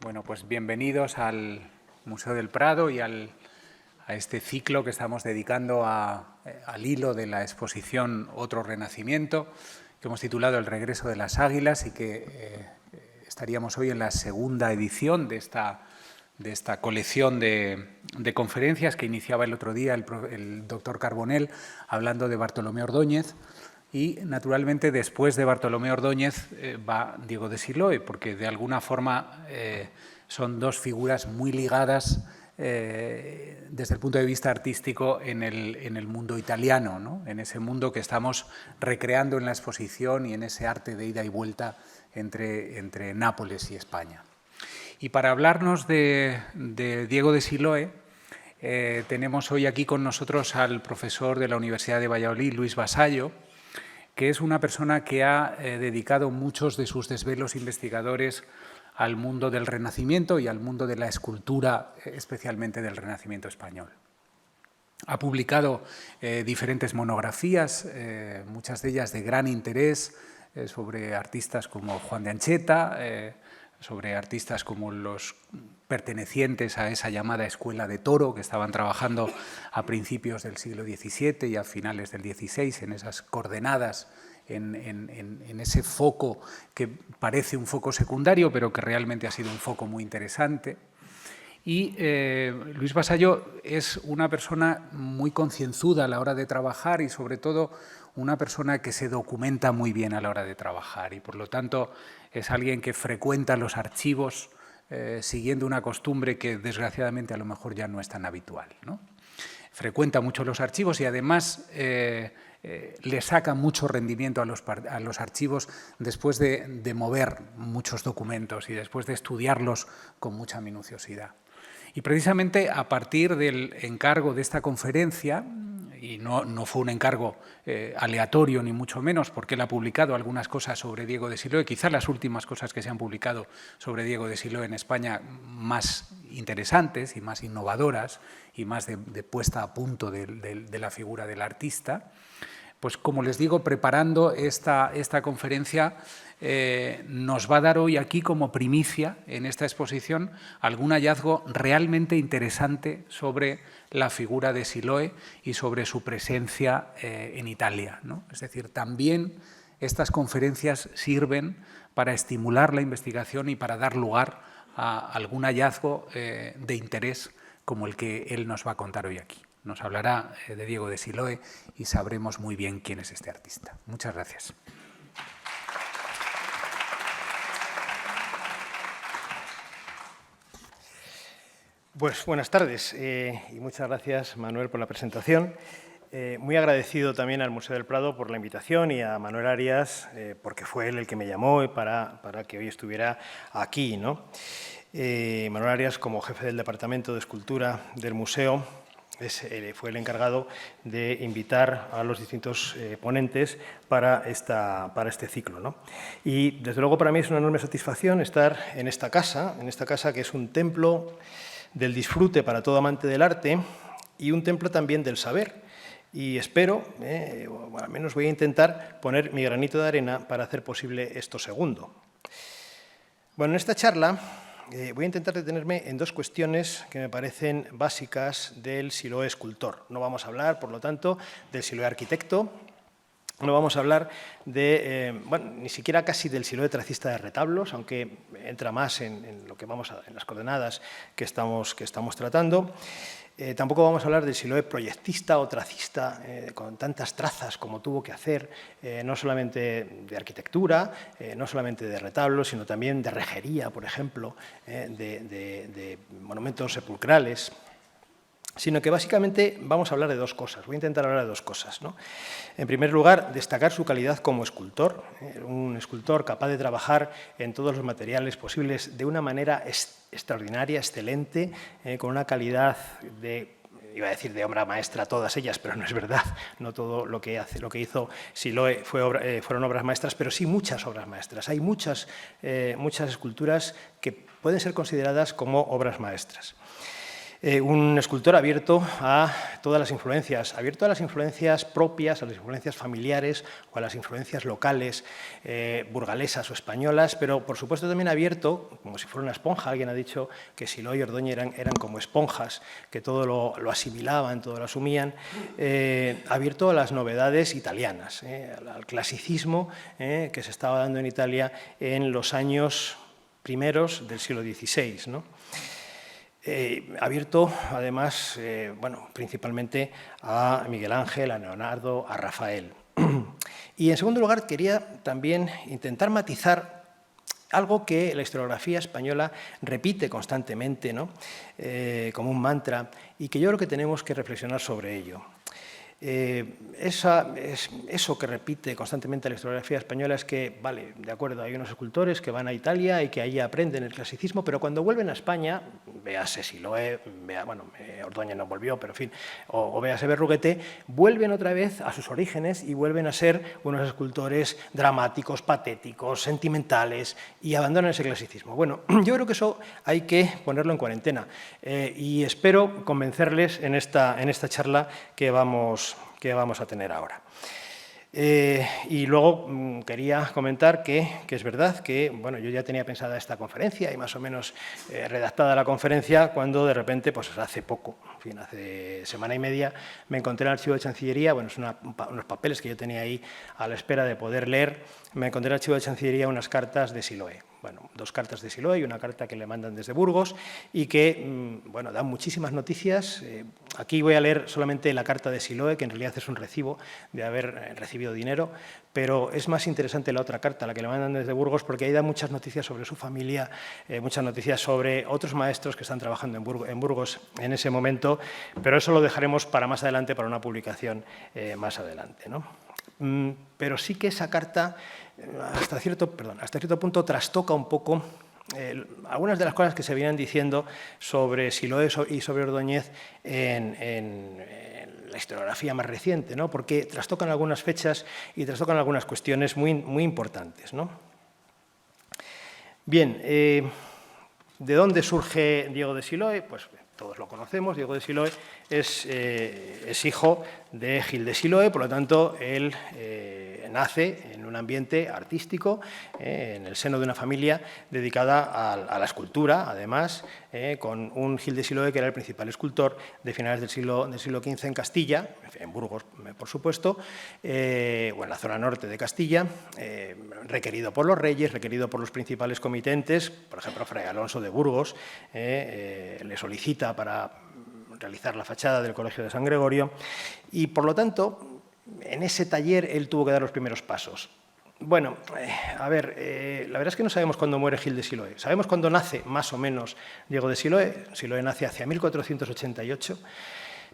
Bueno, pues bienvenidos al Museo del Prado y a este ciclo que estamos dedicando al hilo de la exposición Otro Renacimiento, que hemos titulado El regreso de las águilas y que estaríamos hoy en la segunda edición de esta colección de conferencias que iniciaba el otro día el doctor Carbonell hablando de Bartolomé Ordóñez. Y, naturalmente, después de Bartolomé Ordóñez va Diego de Siloé, porque de alguna forma son dos figuras muy ligadas desde el punto de vista artístico en el mundo italiano, ¿no? En ese mundo que estamos recreando en la exposición y en ese arte de ida y vuelta entre Nápoles y España. Y para hablarnos de Diego de Siloé, tenemos hoy aquí con nosotros al profesor de la Universidad de Valladolid, Luis Vasallo, que es una persona que ha dedicado muchos de sus desvelos investigadores al mundo del Renacimiento y al mundo de la escultura, especialmente del Renacimiento español. Ha publicado diferentes monografías, muchas de ellas de gran interés, sobre artistas como Juan de Ancheta, sobre artistas como los pertenecientes a esa llamada Escuela de Toro, que estaban trabajando a principios del siglo XVII y a finales del XVI, en esas coordenadas, en ese foco que parece un foco secundario, pero que realmente ha sido un foco muy interesante. Y Luis Vasallo es una persona muy concienzuda a la hora de trabajar y, sobre todo, una persona que se documenta muy bien a la hora de trabajar y, por lo tanto, es alguien que frecuenta los archivos siguiendo una costumbre que, desgraciadamente, a lo mejor ya no es tan habitual, ¿no? Frecuenta mucho los archivos y, además, le saca mucho rendimiento a los archivos después de mover muchos documentos y después de estudiarlos con mucha minuciosidad. Y precisamente a partir del encargo de esta conferencia, y no fue un encargo aleatorio ni mucho menos, porque él ha publicado algunas cosas sobre Diego de Siloé, quizás las últimas cosas que se han publicado sobre Diego de Siloé en España más interesantes y más innovadoras y más de puesta a punto de la figura del artista. Pues, como les digo, preparando esta conferencia, nos va a dar hoy aquí como primicia en esta exposición algún hallazgo realmente interesante sobre la figura de Siloé y sobre su presencia en Italia, ¿no? Es decir, también estas conferencias sirven para estimular la investigación y para dar lugar a algún hallazgo de interés como el que él nos va a contar hoy aquí. Nos hablará de Diego de Siloé y sabremos muy bien quién es este artista. Muchas gracias. Pues buenas tardes y muchas gracias, Manuel, por la presentación. Muy agradecido también al Museo del Prado por la invitación y a Manuel Arias, porque fue él el que me llamó para que hoy estuviera aquí, ¿no? Manuel Arias, como jefe del Departamento de Escultura del Museo, fue el encargado de invitar a los distintos ponentes para este ciclo, ¿no? Y, desde luego, para mí es una enorme satisfacción estar en esta casa que es un templo del disfrute para todo amante del arte y un templo también del saber. Y espero, o al menos voy a intentar poner mi granito de arena para hacer posible esto segundo. Bueno, en esta charla voy a intentar detenerme en dos cuestiones que me parecen básicas del Siloé escultor. No vamos a hablar, por lo tanto, del Siloé arquitecto, no vamos a hablar ni siquiera casi del Siloé tracista de retablos, aunque entra más en lo que en las coordenadas que estamos tratando. Tampoco vamos a hablar del Siloé proyectista o tracista, con tantas trazas como tuvo que hacer, no solamente de arquitectura, no solamente de retablos, sino también de rejería, por ejemplo, de monumentos sepulcrales, sino que básicamente vamos a hablar de dos cosas. Voy a intentar hablar de dos cosas, ¿no? En primer lugar, destacar su calidad como escultor, un escultor capaz de trabajar en todos los materiales posibles de una manera extraordinaria, excelente, con una calidad iba a decir de obra maestra todas ellas, pero no es verdad. No todo lo que hizo Siloé fueron obras maestras, pero sí muchas obras maestras. Hay muchas esculturas que pueden ser consideradas como obras maestras. Un escultor abierto a todas las influencias, abierto a las influencias propias, a las influencias familiares o a las influencias locales, burgalesas o españolas, pero por supuesto también abierto, como si fuera una esponja. Alguien ha dicho que Siloé y Ordóñez eran como esponjas, que todo lo asimilaban, todo lo asumían, abierto a las novedades italianas, al clasicismo que se estaba dando en Italia en los años primeros del siglo XVI, ¿no? Abierto, además, bueno, principalmente a Miguel Ángel, a Leonardo, a Rafael. Y, en segundo lugar, quería también intentar matizar algo que la historiografía española repite constantemente, ¿no? Como un mantra, y que yo creo que tenemos que reflexionar sobre ello. Eso que repite constantemente la historiografía española es que, vale, de acuerdo, hay unos escultores que van a Italia y que allí aprenden el clasicismo, pero cuando vuelven a España, véase Siloé, Ordóñez no volvió, pero en fin, o véase Berruguete, vuelven otra vez a sus orígenes y vuelven a ser unos escultores dramáticos, patéticos, sentimentales, y abandonan ese clasicismo. Bueno, yo creo que eso hay que ponerlo en cuarentena y espero convencerles en esta charla que vamos a tener ahora. Y luego quería comentar que es verdad que, bueno, yo ya tenía pensada esta conferencia y más o menos redactada la conferencia cuando de repente, pues hace poco, en fin, hace semana y media, me encontré en el archivo de Chancillería, bueno, son unos papeles que yo tenía ahí a la espera de poder leer, me encontré en el archivo de Chancillería unas cartas de Siloé. Bueno, 2 cartas de Siloé y una carta que le mandan desde Burgos y que, bueno, dan muchísimas noticias. Aquí voy a leer solamente la carta de Siloé, que en realidad es un recibo de haber recibido dinero, pero es más interesante la otra carta, la que le mandan desde Burgos, porque ahí da muchas noticias sobre su familia, muchas noticias sobre otros maestros que están trabajando en Burgos en ese momento, pero eso lo dejaremos para más adelante, para una publicación más adelante, ¿no? Pero sí que esa carta hasta cierto punto trastoca un poco algunas de las cosas que se venían diciendo sobre Siloé y sobre Ordóñez en la historiografía más reciente, ¿no? Porque trastocan algunas fechas y trastocan algunas cuestiones muy importantes, ¿no? Bien, ¿de dónde surge Diego de Siloé? Pues todos lo conocemos. Diego de Siloé es hijo de Gil de Siloé, por lo tanto, él nace en un ambiente artístico, en el seno de una familia dedicada a la escultura, además, con un Gil de Siloé que era el principal escultor de finales del siglo XV en Castilla, en Burgos, por supuesto, o en la zona norte de Castilla, requerido por los reyes, requerido por los principales comitentes, por ejemplo, Fray Alonso de Burgos, le solicita para realizar la fachada del Colegio de San Gregorio y, por lo tanto, en ese taller él tuvo que dar los primeros pasos. Bueno, a ver, la verdad es que no sabemos cuándo muere Gil de Siloé. Sabemos cuándo nace, más o menos, Diego de Siloé. Siloé nace hacia 1488,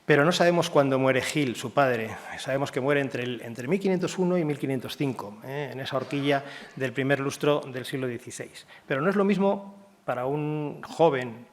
pero no sabemos cuándo muere Gil, su padre. Sabemos que muere entre 1501 y 1505, en esa horquilla del primer lustro del siglo XVI. Pero no es lo mismo para un joven,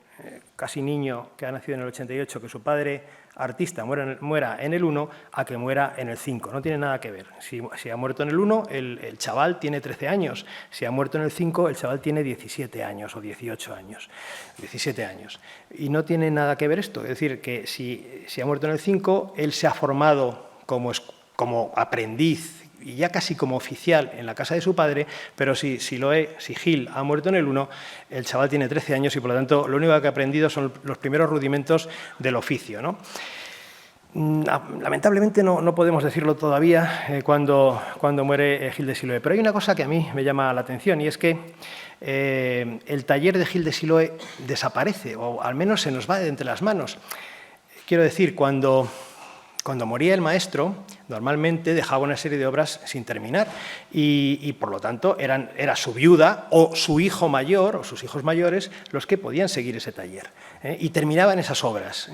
casi niño, que ha nacido en el 88, que su padre artista muera en el 1 a que muera en el 5. No tiene nada que ver. Si ha muerto en el 1, el chaval tiene 13 años. Si ha muerto en el 5, el chaval tiene 17 años o 18 años. 17 años. Y no tiene nada que ver esto. Es decir, que si ha muerto en el 5, él se ha formado como aprendiz y ya casi como oficial en la casa de su padre, pero si Gil ha muerto en el 1, el chaval tiene 13 años y, por lo tanto, lo único que ha aprendido son los primeros rudimentos del oficio, ¿no? Lamentablemente no podemos decirlo todavía cuando muere Gil de Siloé, pero hay una cosa que a mí me llama la atención y es que el taller de Gil de Siloé desaparece, o al menos se nos va de entre las manos. Quiero decir, cuando moría el maestro, normalmente dejaba una serie de obras sin terminar y por lo tanto, era su viuda o su hijo mayor o sus hijos mayores los que podían seguir ese taller y terminaban esas obras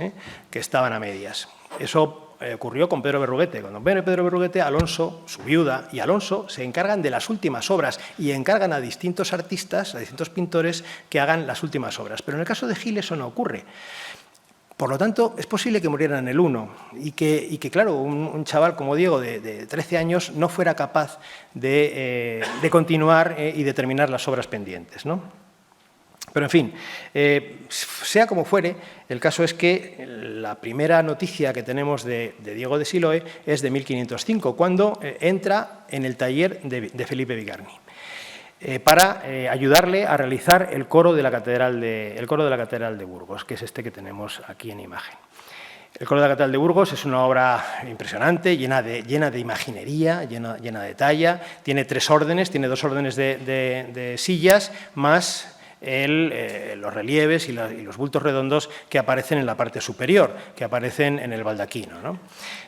que estaban a medias. Eso ocurrió con Pedro Berruguete. Cuando viene Pedro Berruguete, Alonso, su viuda y Alonso se encargan de las últimas obras y encargan a distintos artistas, a distintos pintores que hagan las últimas obras. Pero en el caso de Gil eso no ocurre. Por lo tanto, es posible que muriera en el 1 y que claro, un chaval como Diego de 13 años no fuera capaz de continuar y de terminar las obras pendientes, ¿no? Pero, en fin, sea como fuere, el caso es que la primera noticia que tenemos de Diego de Siloé es de 1505, cuando entra en el taller de Felipe Bigarny, para ayudarle a realizar el coro de la Catedral de Burgos, que es este que tenemos aquí en imagen. El coro de la Catedral de Burgos es una obra impresionante, llena de imaginería, llena de talla. Tiene 3 órdenes, tiene 2 órdenes de sillas, más los relieves y los bultos redondos que aparecen en la parte superior, que aparecen en el baldaquino, ¿no?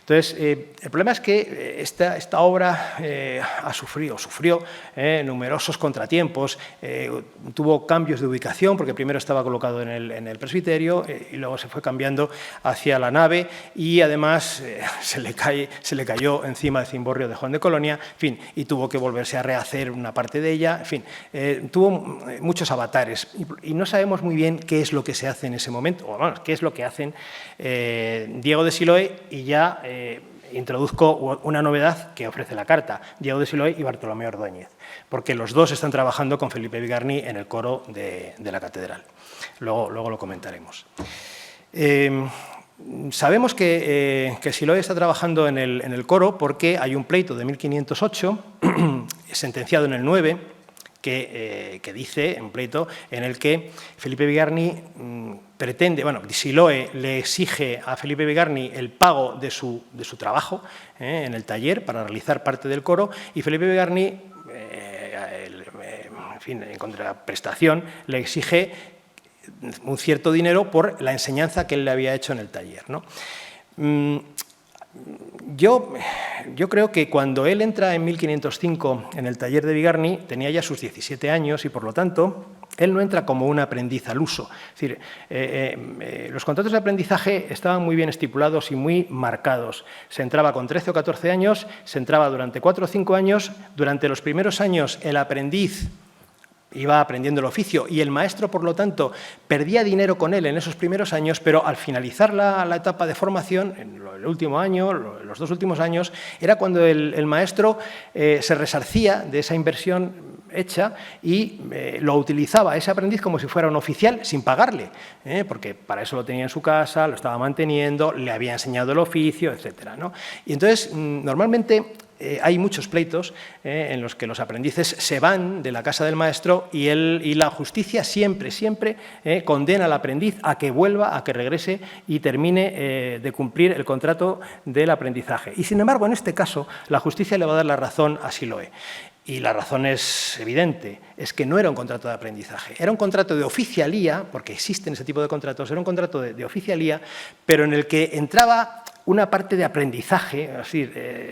Entonces, el problema es que esta obra sufrió numerosos contratiempos, tuvo cambios de ubicación, porque primero estaba colocado en el presbiterio y luego se fue cambiando hacia la nave, y además se le cayó encima el cimborrio de Juan de Colonia, en fin, y tuvo que volverse a rehacer una parte de ella, en fin, tuvo muchos avatares y no sabemos muy bien qué es lo que se hace en ese momento, o bueno, qué es lo que hacen Diego de Siloé, y ya introduzco una novedad que ofrece la carta, Diego de Siloé y Bartolomé Ordóñez, porque los dos están trabajando con Felipe Bigarny en el coro de la catedral. Luego lo comentaremos. Sabemos que Siloé está trabajando en el coro porque hay un pleito de 1508, sentenciado en el 9, que dice, un pleito en el que Felipe Bigarny pretende, bueno, Siloé le exige a Felipe Bigarny el pago de su trabajo en el taller para realizar parte del coro, y Felipe Bigarny, en fin, en contraprestación, le exige un cierto dinero por la enseñanza que él le había hecho en el taller, ¿no? Yo creo que cuando él entra en 1505 en el taller de Bigarny tenía ya sus 17 años y, por lo tanto, él no entra como un aprendiz al uso. Es decir, los contratos de aprendizaje estaban muy bien estipulados y muy marcados. Se entraba con 13 o 14 años, se entraba durante 4 o 5 años. Durante los primeros años el aprendiz iba aprendiendo el oficio y el maestro, por lo tanto, perdía dinero con él en esos primeros años, pero al finalizar la etapa de formación, en el último año, los 2 últimos años, era cuando el maestro se resarcía de esa inversión hecha y lo utilizaba ese aprendiz como si fuera un oficial sin pagarle, porque para eso lo tenía en su casa, lo estaba manteniendo, le había enseñado el oficio, etcétera, ¿no? Y entonces, normalmente, hay muchos pleitos en los que los aprendices se van de la casa del maestro y la justicia siempre condena al aprendiz a que vuelva, a que regrese y termine de cumplir el contrato del aprendizaje. Y, sin embargo, en este caso, la justicia le va a dar la razón a Siloé. Y la razón es evidente, es que no era un contrato de aprendizaje, era un contrato de oficialía, porque existen ese tipo de contratos, era un contrato de oficialía, pero en el que entraba una parte de aprendizaje, es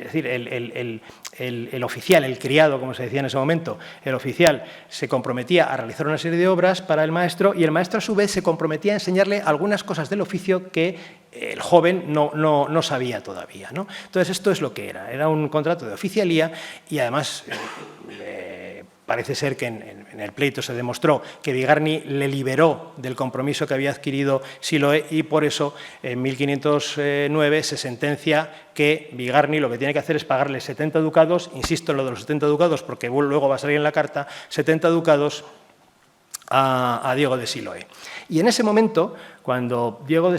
decir, el oficial, el criado, como se decía en ese momento, el oficial se comprometía a realizar una serie de obras para el maestro y el maestro, a su vez, se comprometía a enseñarle algunas cosas del oficio que el joven no sabía todavía, ¿no? Entonces, esto es lo que era un contrato de oficialía y, además, parece ser que en el pleito se demostró que Bigarny le liberó del compromiso que había adquirido Siloé y por eso en 1509 se sentencia que Bigarny lo que tiene que hacer es pagarle 70 ducados, insisto en lo de los 70 ducados porque luego va a salir en la carta, 70 ducados a Diego de Siloé. Y en ese momento, cuando Bigarny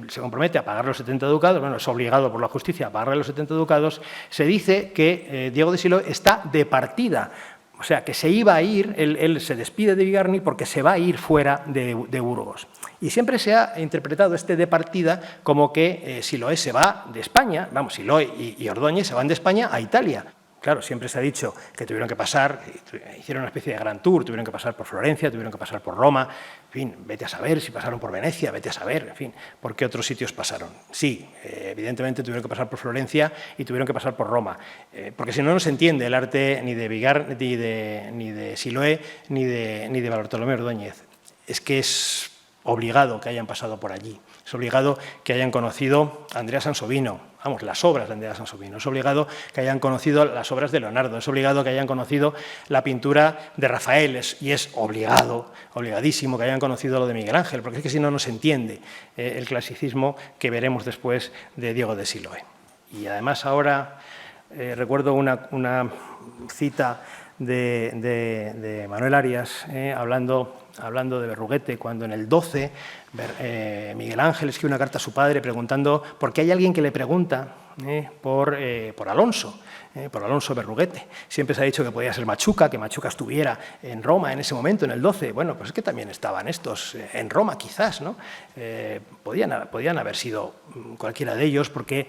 se compromete a pagar los 70 ducados, bueno, es obligado por la justicia a pagarle los 70 ducados, se dice que Diego de Siloé está de partida, o sea, que se iba a ir, él se despide de Bigarny porque se va a ir fuera de Burgos. Y siempre se ha interpretado este de partida como que Siloé se va de España, vamos, Siloé y Ordóñez se van de España a Italia. Claro, siempre se ha dicho que tuvieron que pasar, hicieron una especie de gran tour, tuvieron que pasar por Florencia, tuvieron que pasar por Roma, en fin, vete a saber si pasaron por Venecia, vete a saber, en fin, por qué otros sitios pasaron. Sí, evidentemente tuvieron que pasar por Florencia y tuvieron que pasar por Roma, porque si no, no se entiende el arte ni de Bigarny, ni de Siloé, ni de Bartolomé Ordóñez. Es que es obligado que hayan pasado por allí, es obligado que hayan conocido a Andrea Sansovino, vamos, las obras de Andrea Sansovino, es obligado que hayan conocido las obras de Leonardo, es obligado que hayan conocido la pintura de Rafael, y es obligadísimo que hayan conocido lo de Miguel Ángel, porque es que si no, no se entiende el clasicismo que veremos después de Diego de Siloé. Y además ahora recuerdo una cita de Manuel Arias, hablando de Berruguete, cuando en el 12 Miguel Ángel escribe una carta a su padre preguntando, porque hay alguien que le pregunta por Alonso Berruguete. Siempre se ha dicho que podía ser Machuca, que Machuca estuviera en Roma en ese momento, en el 12. Bueno, pues es que también estaban estos en Roma, quizás, ¿no? Podían haber sido cualquiera de ellos, porque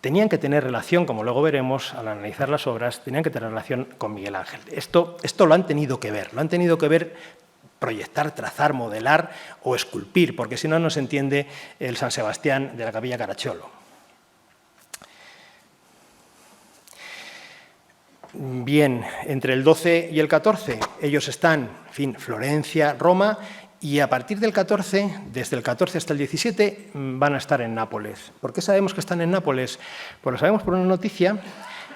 tenían que tener relación, como luego veremos al analizar las obras, tenían que tener relación con Miguel Ángel. Esto lo han tenido que ver, proyectar, trazar, modelar o esculpir, porque si no, no se entiende el San Sebastián de la Capilla Caracciolo. Bien, entre el 12 y el 14, ellos están, en fin, Florencia, Roma, y a partir del 14, desde el 14 hasta el 17, van a estar en Nápoles. ¿Por qué sabemos que están en Nápoles? Pues lo sabemos por una noticia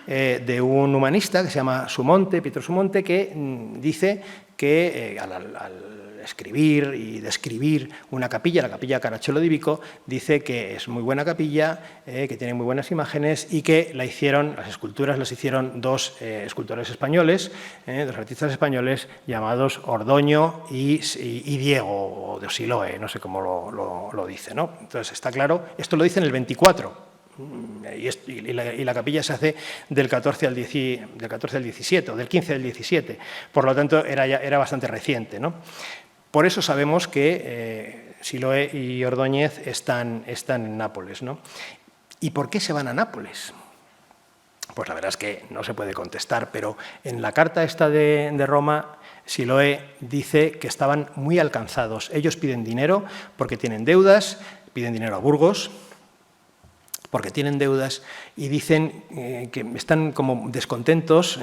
de un humanista que se llama Sumonte, Pietro Sumonte, que dice que al escribir y describir una capilla, la capilla Caracciolo di Vico, dice que es muy buena capilla, que tiene muy buenas imágenes y que las esculturas las hicieron dos escultores españoles, dos artistas españoles llamados Ordoño y Diego, o de Siloe, no sé cómo lo dice, ¿no? Entonces está claro, esto lo dice en el 24. Y la capilla se hace del 14 al 17, o del 15 al 17. Por lo tanto, era bastante reciente, ¿no? Por eso sabemos que Siloe y Ordóñez están en Nápoles, ¿no? ¿Y por qué se van a Nápoles? Pues la verdad es que no se puede contestar, pero en la carta esta de Roma, Siloe dice que estaban muy alcanzados. Ellos piden dinero porque tienen deudas, piden dinero a Burgos, porque tienen deudas, y dicen que están como descontentos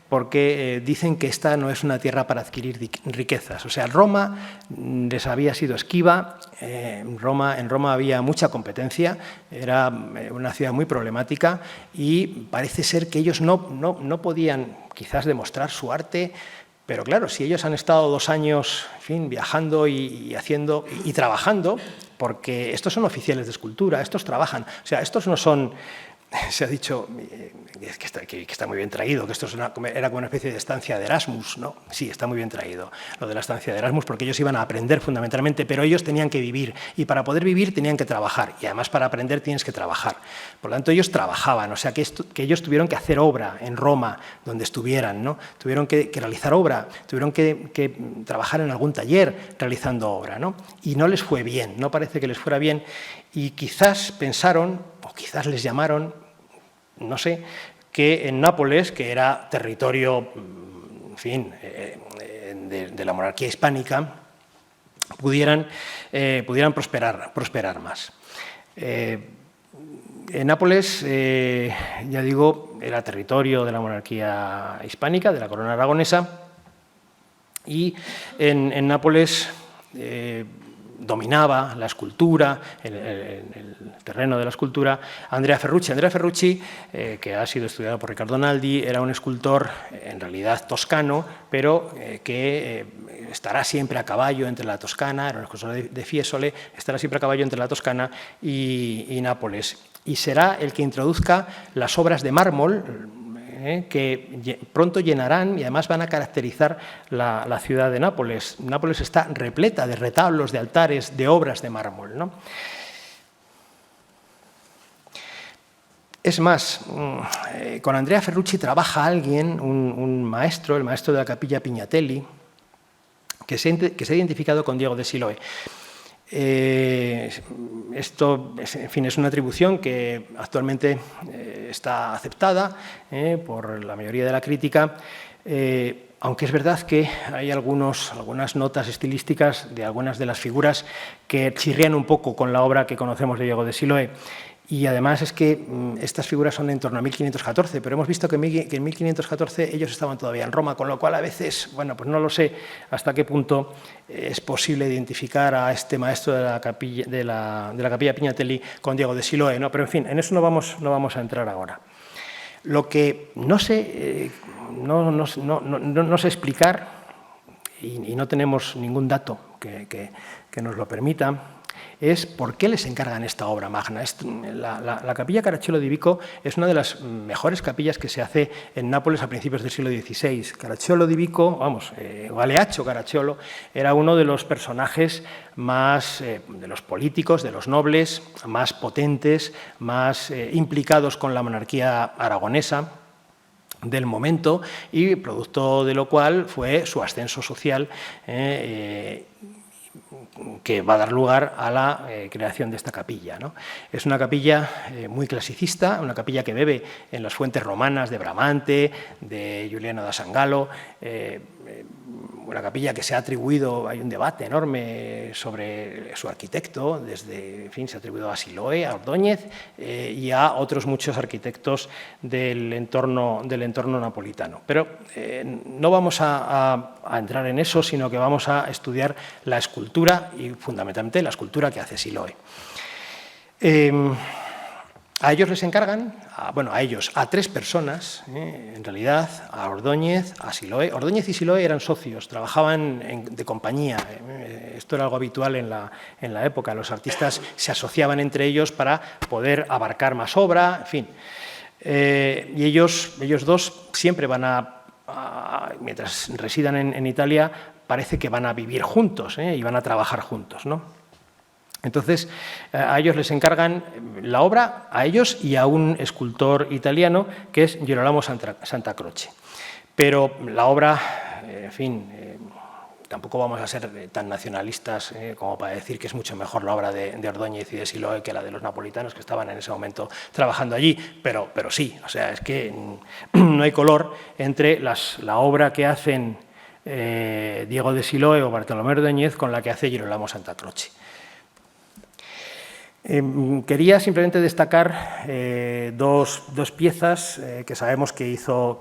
porque dicen que esta no es una tierra para adquirir riquezas. O sea, Roma les había sido esquiva, en Roma había mucha competencia, era una ciudad muy problemática y parece ser que ellos no podían quizás demostrar su arte. Pero claro, si ellos han estado 2 años, en fin, viajando y haciendo y trabajando, porque estos son oficiales de escultura, estos trabajan, o sea, estos no son, se ha dicho que está muy bien traído, que esto era como una especie de estancia de Erasmus, ¿no? Sí, está muy bien traído lo de la estancia de Erasmus, porque ellos iban a aprender fundamentalmente, pero ellos tenían que vivir, y para poder vivir tenían que trabajar, y además para aprender tienes que trabajar. Por lo tanto, ellos trabajaban, o sea, que ellos tuvieron que hacer obra en Roma, donde estuvieran, ¿no? Tuvieron que realizar obra, tuvieron que trabajar en algún taller realizando obra, ¿no? Y no les fue bien, no parece que les fuera bien, y quizás pensaron, o quizás les llamaron, no sé, que en Nápoles, que era territorio, en fin, de la monarquía hispánica, pudieran prosperar más. En Nápoles, ya digo, era territorio de la monarquía hispánica, de la corona aragonesa, y en Nápoles dominaba la escultura, el terreno de la escultura, Andrea Ferrucci. Andrea Ferrucci, que ha sido estudiado por Riccardo Naldi, era un escultor en realidad toscano, pero que estará siempre a caballo entre la Toscana, era un escultor de Fiesole, estará siempre a caballo entre la Toscana y Nápoles. Y será el que introduzca las obras de mármol, que pronto llenarán y además van a caracterizar la ciudad de Nápoles. Nápoles está repleta de retablos, de altares, de obras de mármol, ¿no? Es más, con Andrea Ferrucci trabaja alguien, un maestro, el maestro de la capilla Pignatelli, que se ha identificado con Diego de Siloe. Esto, en fin, es una atribución que actualmente está aceptada por la mayoría de la crítica, aunque es verdad que hay algunas notas estilísticas de algunas de las figuras que chirrían un poco con la obra que conocemos de Diego de Siloe. Y además es que estas figuras son en torno a 1514, pero hemos visto que en 1514 ellos estaban todavía en Roma, con lo cual a veces, bueno, pues no lo sé hasta qué punto es posible identificar a este maestro de la capilla Pignatelli con Diego de Siloe, ¿no? Pero en fin, en eso no vamos a entrar ahora. Lo que no sé explicar, y no tenemos ningún dato que nos lo permita, es por qué les encargan esta obra magna. La capilla Caracciolo di Vico es una de las mejores capillas que se hace en Nápoles a principios del siglo XVI. Caracciolo di Vico, Galeaccio Caracciolo, era uno de los personajes más, de los políticos, de los nobles, más potentes, más implicados con la monarquía aragonesa del momento, y producto de lo cual fue su ascenso social, que va a dar lugar a la creación de esta capilla, ¿no? Es una capilla muy clasicista, una capilla que bebe en las fuentes romanas de Bramante, de Giuliano da Sangallo, una capilla que se ha atribuido, hay un debate enorme sobre su arquitecto, desde, en fin, se ha atribuido a Siloé, a Ordóñez y a otros muchos arquitectos del entorno napolitano. Pero no vamos a entrar en eso, sino que vamos a estudiar la escultura y fundamentalmente la escultura que hace Siloé. A ellos les encargan, a tres personas, en realidad, a Ordóñez, a Siloé. Ordóñez y Siloé eran socios, trabajaban de compañía. Esto era algo habitual en la época. Los artistas se asociaban entre ellos para poder abarcar más obra, en fin. Y ellos dos siempre van mientras residan en Italia, parece que van a vivir juntos y van a trabajar juntos, ¿no? Entonces, a ellos les encargan la obra, a ellos y a un escultor italiano que es Girolamo Santa Croce. Pero la obra, en fin, tampoco vamos a ser tan nacionalistas como para decir que es mucho mejor la obra de Ordóñez y de Siloé que la de los napolitanos que estaban en ese momento trabajando allí, pero sí, o sea, es que no hay color entre la obra que hacen Diego de Siloé o Bartolomé Ordóñez con la que hace Girolamo Santa Croce. Quería simplemente destacar dos piezas que sabemos que hizo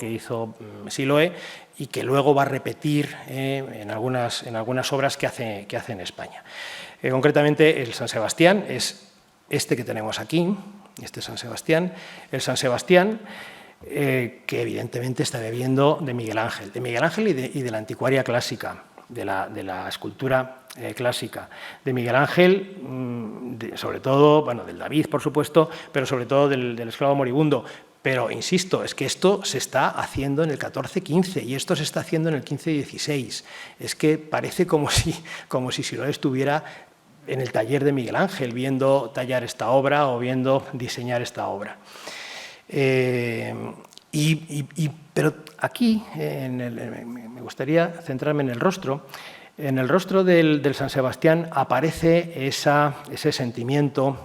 Siloé y que luego va a repetir en algunas obras que hace en España. Concretamente, el San Sebastián es este que tenemos aquí, este San Sebastián. El San Sebastián, que evidentemente está bebiendo de Miguel Ángel y de la anticuaria clásica, de la escultura clásica, de Miguel Ángel, sobre todo, bueno, del David, por supuesto, pero sobre todo del esclavo moribundo. Pero, insisto, es que esto se está haciendo en el 14-15 y esto se está haciendo en el 15-16. Es que parece como si Siloé estuviera en el taller de Miguel Ángel, viendo tallar esta obra o viendo diseñar esta obra. Pero aquí me gustaría centrarme en el rostro. En el rostro del San Sebastián aparece ese sentimiento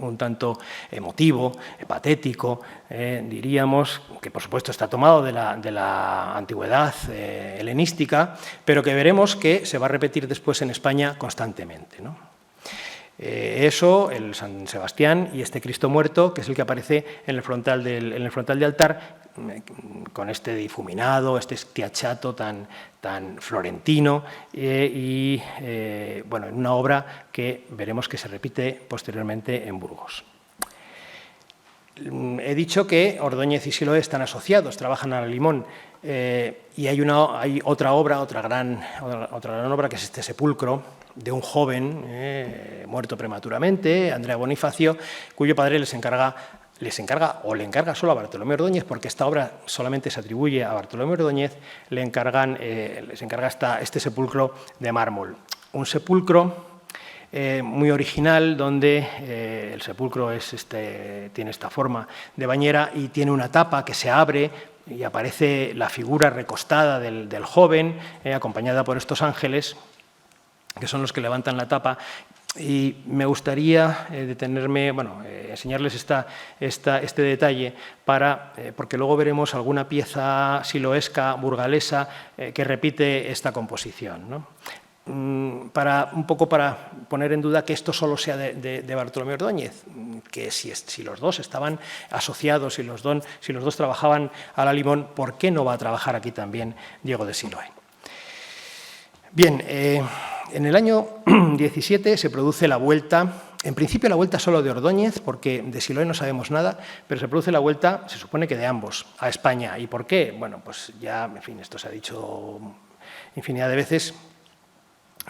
un tanto emotivo, patético, diríamos, que por supuesto está tomado de la antigüedad helenística, pero que veremos que se va a repetir después en España constantemente, ¿no? Eso, el San Sebastián y este Cristo muerto, que es el que aparece en el frontal de altar, con este difuminado, este schiacciato tan florentino bueno, en una obra que veremos que se repite posteriormente en Burgos. He dicho que Ordóñez y Siloé están asociados, trabajan a la limón, y hay otra gran obra que es este sepulcro de un joven muerto prematuramente, Andrea Bonifacio, cuyo padre le encarga solo a Bartolomé Ordóñez, porque esta obra solamente se atribuye a Bartolomé Ordóñez, les encarga este sepulcro de mármol. Un sepulcro muy original, donde el sepulcro tiene esta forma de bañera y tiene una tapa que se abre y aparece la figura recostada del joven, acompañada por estos ángeles, que son los que levantan la tapa. Y me gustaría detenerme, enseñarles este detalle, porque luego veremos alguna pieza siloesca, burgalesa, que repite esta composición, ¿no? Un poco para poner en duda que esto solo sea de Bartolomé Ordóñez, que si los dos estaban asociados, si los dos trabajaban a la limón, ¿por qué no va a trabajar aquí también Diego de Siloé? Bien, en el año 17 se produce la vuelta, en principio la vuelta solo de Ordóñez, porque de Siloé no sabemos nada, pero se produce la vuelta, se supone que de ambos, a España. ¿Y por qué? Bueno, pues ya, en fin, esto se ha dicho infinidad de veces.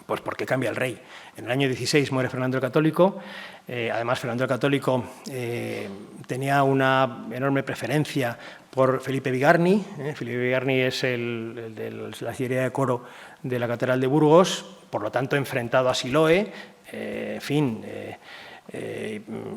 Pues porque cambia el rey. En el año 16 muere Fernando el Católico. Además, Fernando el Católico tenía una enorme preferencia por Felipe Bigarny. Felipe Bigarny es el de la artillería de coro de la Catedral de Burgos, por lo tanto enfrentado a Siloe.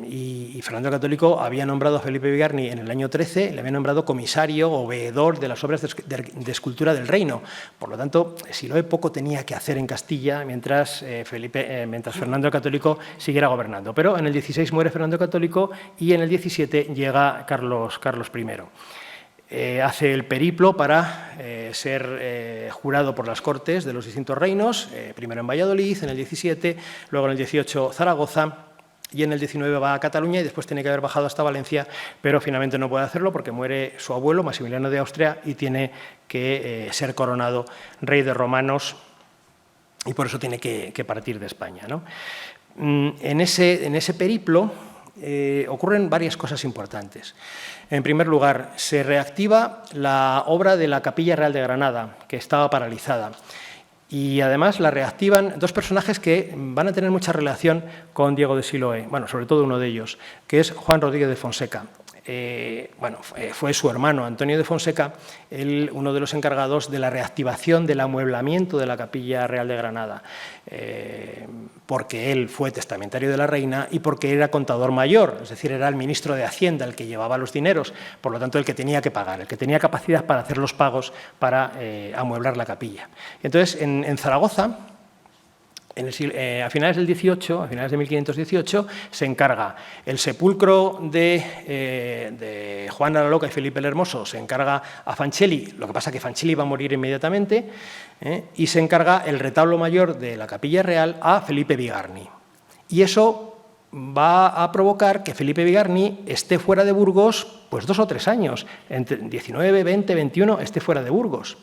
Y Fernando el Católico había nombrado a Felipe Bigarny en el año 13, le había nombrado comisario o veedor de las obras de escultura del reino. Por lo tanto, Siloe poco tenía que hacer en Castilla mientras Fernando el Católico siguiera gobernando. Pero en el 16 muere Fernando el Católico y en el 17 llega Carlos I. Hace el periplo para ser jurado por las Cortes de los distintos reinos, primero en Valladolid, en el 17, luego en el 18 Zaragoza, y en el 19 va a Cataluña y después tiene que haber bajado hasta Valencia, pero finalmente no puede hacerlo porque muere su abuelo, Maximiliano de Austria, y tiene que ser coronado rey de romanos y por eso tiene que partir de España, ¿no? En ese periplo ocurren varias cosas importantes. En primer lugar, se reactiva la obra de la Capilla Real de Granada, que estaba paralizada. Y además la reactivan dos personajes que van a tener mucha relación con Diego de Siloe, bueno, sobre todo uno de ellos, que es Juan Rodríguez de Fonseca. Fue su hermano Antonio de Fonseca uno de los encargados de la reactivación del amueblamiento de la Capilla Real de Granada, porque él fue testamentario de la reina y porque era contador mayor, es decir, era el ministro de Hacienda el que llevaba los dineros, por lo tanto el que tenía que pagar, el que tenía capacidad para hacer los pagos para amueblar la capilla. Entonces, en Zaragoza, a finales del 18, a finales de 1518, se encarga el sepulcro de Juan la Loca y Felipe el Hermoso, se encarga a Fancelli, lo que pasa es que Fancelli va a morir inmediatamente, y se encarga el retablo mayor de la Capilla Real a Felipe Bigarny. Y eso va a provocar que Felipe Bigarny esté fuera de Burgos pues 2 o 3 años, entre 19, 20, 21, esté fuera de Burgos.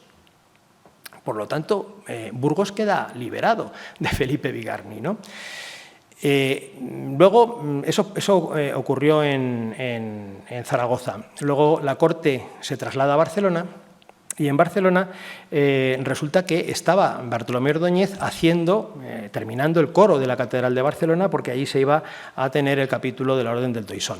Por lo tanto, Burgos queda liberado de Felipe Bigarny, ¿no? Luego, eso ocurrió en Zaragoza. Luego la corte se traslada a Barcelona y en Barcelona resulta que estaba Bartolomé Ordóñez terminando el coro de la Catedral de Barcelona, porque allí se iba a tener el capítulo de la Orden del Toisón.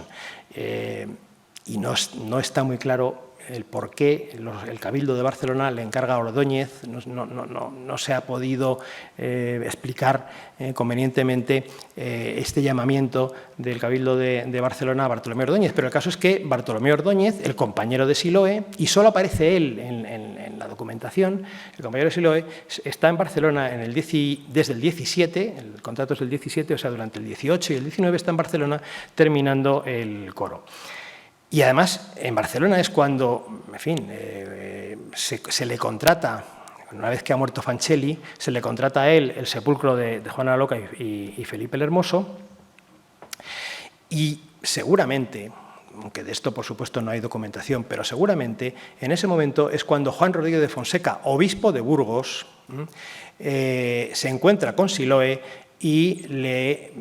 Y no está muy claro el por qué el Cabildo de Barcelona le encarga a Ordóñez, no se ha podido explicar convenientemente este llamamiento del Cabildo de Barcelona a Bartolomé Ordóñez, pero el caso es que Bartolomé Ordóñez, el compañero de Siloe, y solo aparece él en la documentación, el compañero de Siloe está en Barcelona desde el 17, el contrato es del 17, o sea, durante el 18 y el 19 está en Barcelona terminando el coro. Y además, en Barcelona es cuando, en fin, se le contrata, una vez que ha muerto Fancelli, se le contrata a él el sepulcro de Juana la Loca y Felipe el Hermoso, y seguramente, aunque de esto por supuesto no hay documentación, pero seguramente en ese momento es cuando Juan Rodríguez de Fonseca, obispo de Burgos, se encuentra con Siloe y le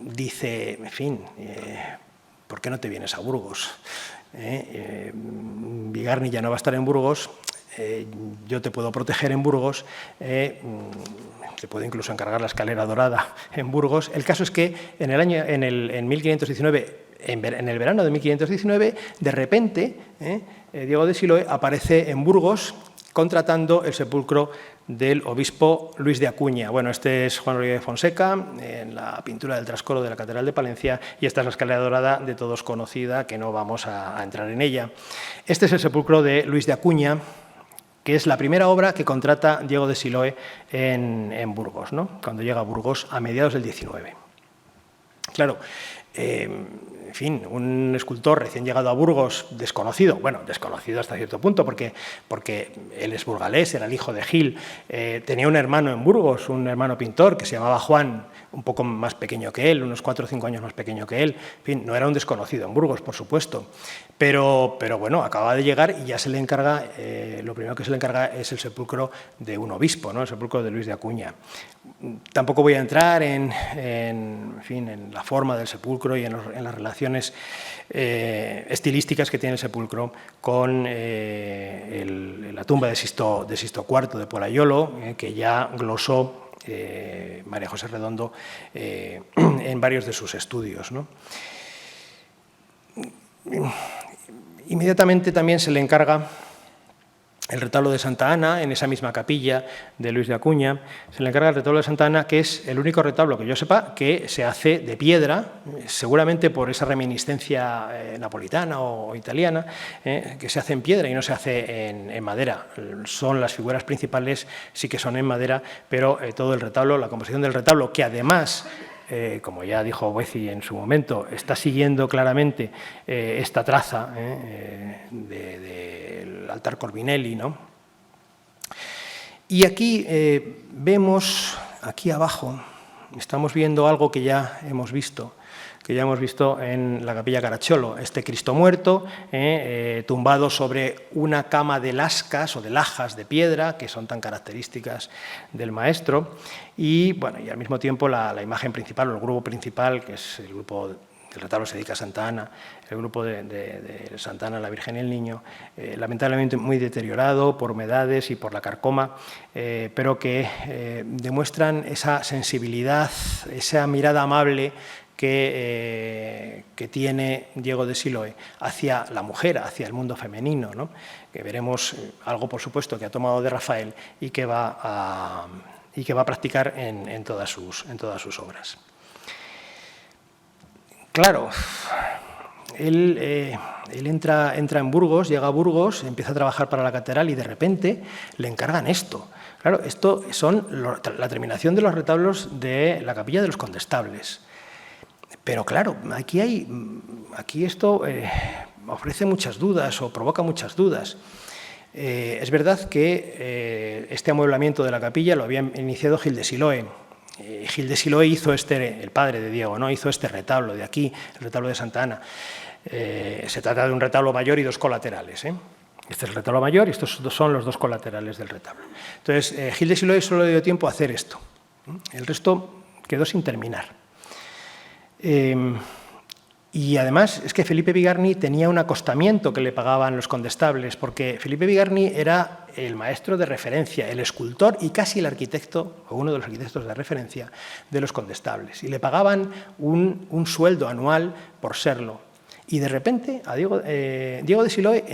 dice, en fin, ¿por qué no te vienes a Burgos? Bigarny ya no va a estar en Burgos, yo te puedo proteger en Burgos, te puedo incluso encargar la escalera dorada en Burgos. El caso es que en 1519, en el verano de 1519, de repente, Diego de Siloe aparece en Burgos contratando el sepulcro del obispo Luis de Acuña. Bueno, este es Juan Rodríguez de Fonseca, en la pintura del trascoro de la Catedral de Palencia, y esta es la escalera dorada de todos conocida, que no vamos a entrar en ella. Este es el sepulcro de Luis de Acuña, que es la primera obra que contrata Diego de Siloe en Burgos, ¿no? Cuando llega a Burgos a mediados del 19. Claro, en fin, un escultor recién llegado a Burgos, desconocido hasta cierto punto, porque él es burgalés, era el hijo de Gil, tenía un hermano en Burgos, un hermano pintor que se llamaba Juan, un poco más pequeño que él, unos 4 o 5 años más pequeño que él, en fin, no era un desconocido en Burgos, por supuesto, pero bueno, acaba de llegar y ya se le encarga, lo primero que se le encarga es el sepulcro de un obispo, ¿no? El sepulcro de Luis de Acuña. Tampoco voy a entrar en la forma del sepulcro y en las relaciones estilísticas que tiene el sepulcro con la tumba de Sisto IV de Polaiolo, que ya glosó María José Redondo en varios de sus estudios, ¿no? Inmediatamente también se le encarga el retablo de Santa Ana, en esa misma capilla de Luis de Acuña, se le encarga el retablo de Santa Ana, que es el único retablo que yo sepa que se hace de piedra, seguramente por esa reminiscencia napolitana o italiana, que se hace en piedra y no se hace en madera. Son las figuras principales, sí que son en madera, pero todo el retablo, la composición del retablo, que además, como ya dijo Boeci en su momento, está siguiendo claramente esta traza del altar Corbinelli, ¿no? Y aquí vemos, aquí abajo, estamos viendo algo que ya hemos visto en la capilla Caracciolo, este Cristo muerto, tumbado sobre una cama de lascas o de lajas de piedra, que son tan características del maestro, y, bueno, y al mismo tiempo la imagen principal, o el grupo principal, que es el grupo del retablo se dedica a Santa Ana, el grupo de Santa Ana, la Virgen y el Niño, lamentablemente muy deteriorado por humedades y por la carcoma, pero que demuestran esa sensibilidad, esa mirada amable que tiene Diego de Siloé hacia la mujer, hacia el mundo femenino, ¿no? Que veremos algo, por supuesto, que ha tomado de Rafael y que va a practicar en todas sus obras. Claro, él entra en Burgos, llega a Burgos, empieza a trabajar para la catedral y de repente le encargan esto. Claro, esto son la terminación de los retablos de la capilla de los Condestables. Pero claro, aquí esto ofrece muchas dudas o provoca muchas dudas. Es verdad que este amueblamiento de la capilla lo había iniciado Gil de Siloé. Gil de Siloé hizo el padre de Diego, ¿no? Hizo este retablo de aquí, el retablo de Santa Ana. Se trata de un retablo mayor y dos colaterales, ¿eh? Este es el retablo mayor y estos son los dos colaterales del retablo. Entonces, Gil de Siloé solo le dio tiempo a hacer esto. El resto quedó sin terminar. Y además es que Felipe Bigarny tenía un acostamiento que le pagaban los condestables, porque Felipe Bigarny era el maestro de referencia, el escultor y casi el arquitecto, o uno de los arquitectos de referencia de los condestables. Y le pagaban un sueldo anual por serlo. Y de repente a Diego de Siloé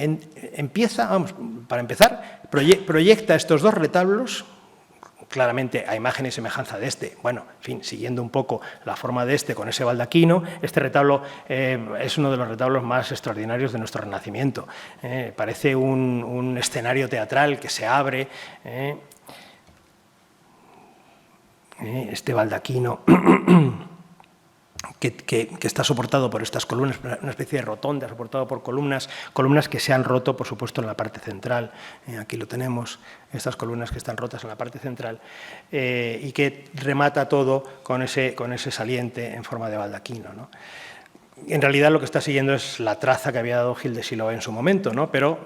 empieza, vamos, para empezar, proyecta estos dos retablos, claramente a imagen y semejanza de este, bueno, en fin, siguiendo un poco la forma de este con ese baldaquino. Este retablo es uno de los retablos más extraordinarios de nuestro Renacimiento. Parece un escenario teatral que se abre. Este baldaquino que está soportado por estas columnas, una especie de rotonda, soportado por columnas que se han roto, por supuesto, en la parte central. Aquí lo tenemos, estas columnas que están rotas en la parte central, y que remata todo con ese saliente en forma de baldaquino, ¿no? En realidad lo que está siguiendo es la traza que había dado Gil de Siloé en su momento, ¿no? Pero,